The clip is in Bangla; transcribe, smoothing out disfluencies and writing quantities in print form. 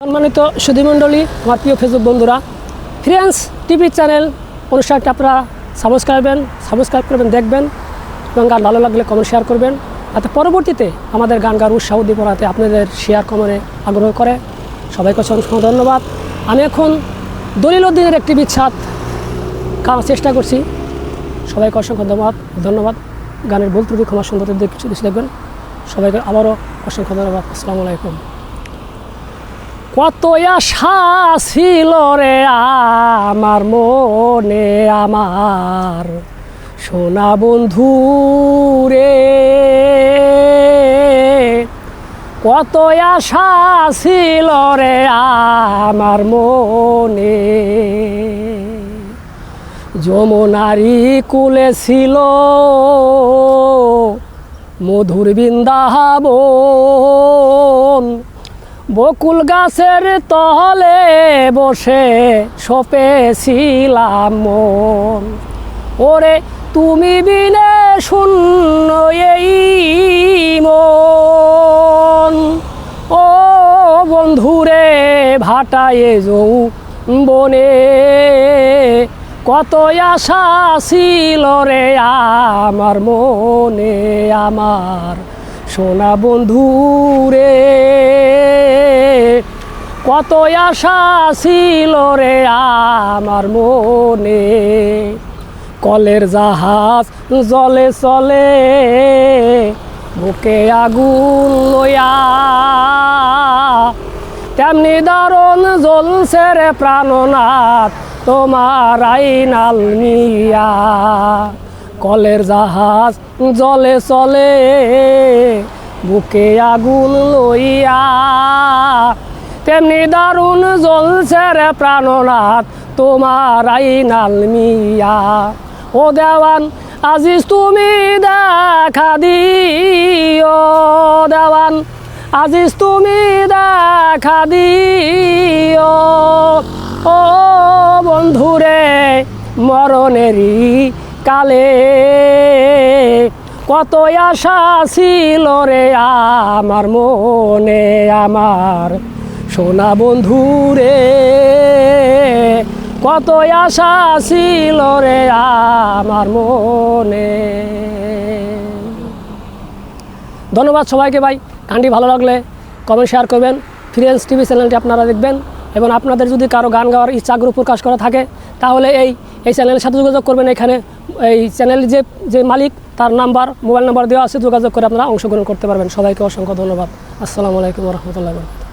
সম্মানিত সুধীমণ্ডলী, আমার প্রিয় ফেসবুক বন্ধুরা, ফ্রেন্ডস টিভি চ্যানেল অনুষ্ঠানটা আপনারা সাবস্ক্রাইব করবেন, দেখবেন এবং গান ভালো লাগলে কমেন্ট শেয়ার করবেন। যাতে পরবর্তীতে আমাদের গান গাওয়ার উৎসাহ উদ্দীপনাতে আপনাদের শেয়ার কমেন্টে আগ্রহ করে। সবাইকে অসংখ্য ধন্যবাদ। আমি এখন দলিল উদ্দিনের একটি বিচ্ছাদ গাওয়ার চেষ্টা করছি। সবাইকে অসংখ্য ধন্যবাদ। গানের ভুল ত্রুটি ক্ষমা সুন্দর দেখবেন। সবাইকে আবারও অসংখ্য ধন্যবাদ। আসসালামু আলাইকুম। কত আশা ছিল রে আমার মনে, আমার সোনা বন্ধু রে, কত আশা ছিল রে আমার মনে। যমুনারি কুলে ছিল মধুর বৃন্দাবন, বকুল গাছের তলে বসে সপেছিলাম মন। ওরে তুমি বিনে শূন্য এই মন, ও বন্ধুরে ভাটায়ে যৌবনে। কত আশা ছিল রে আমার মনে, আমার সোনা বন্ধু রে, কত আশা ছিল রে আমার মনে। কলের জাহাজ জলে চলে বুকে আগুন লইয়া, তেমনি দারুণ জ্বলছে রে প্রাণনাথ তোমার আইনাল নিয়া। কলের জাহাজ জলে চলে বুকে আগুন লইয়া, তেমনি দারুণ জ্বলছে রে প্রাণনাথ তোমার আইনাল মিয়া। ও দেওয়ান আজিজ তুমি দেখা দিও, দেওয়ান আজিজ তুমি দেখা দিও। ও বন্ধুরে মরণেরই কালে, কত আশা ছিল রে আমার মনে, আমার সোনা বন্ধু রে, কত আশা ছিল রে আমার মনে। ধন্যবাদ সবাইকে ভাই। গানটি ভালো লাগলে কমেন্ট শেয়ার করবেন। ফ্রেন্ডস টিভি চ্যানেলটি আপনারা দেখবেন এবং আপনাদের যদি কারো গান গাওয়ার ইচ্ছা আগ্রহ প্রকাশ করা থাকে তাহলে এই চ্যানেলের সাথে যোগাযোগ করবেন। এখানে এই চ্যানেলের যে মালিক তার মোবাইল নাম্বার দেওয়া আছে, যোগাযোগ করে আপনারা অংশগ্রহণ করতে পারবেন। সবাইকে অসংখ্য ধন্যবাদ। আসসালামু আলাইকুম ওয়া রাহমাতুল্লাহি ওয়া বারাকাতুহু।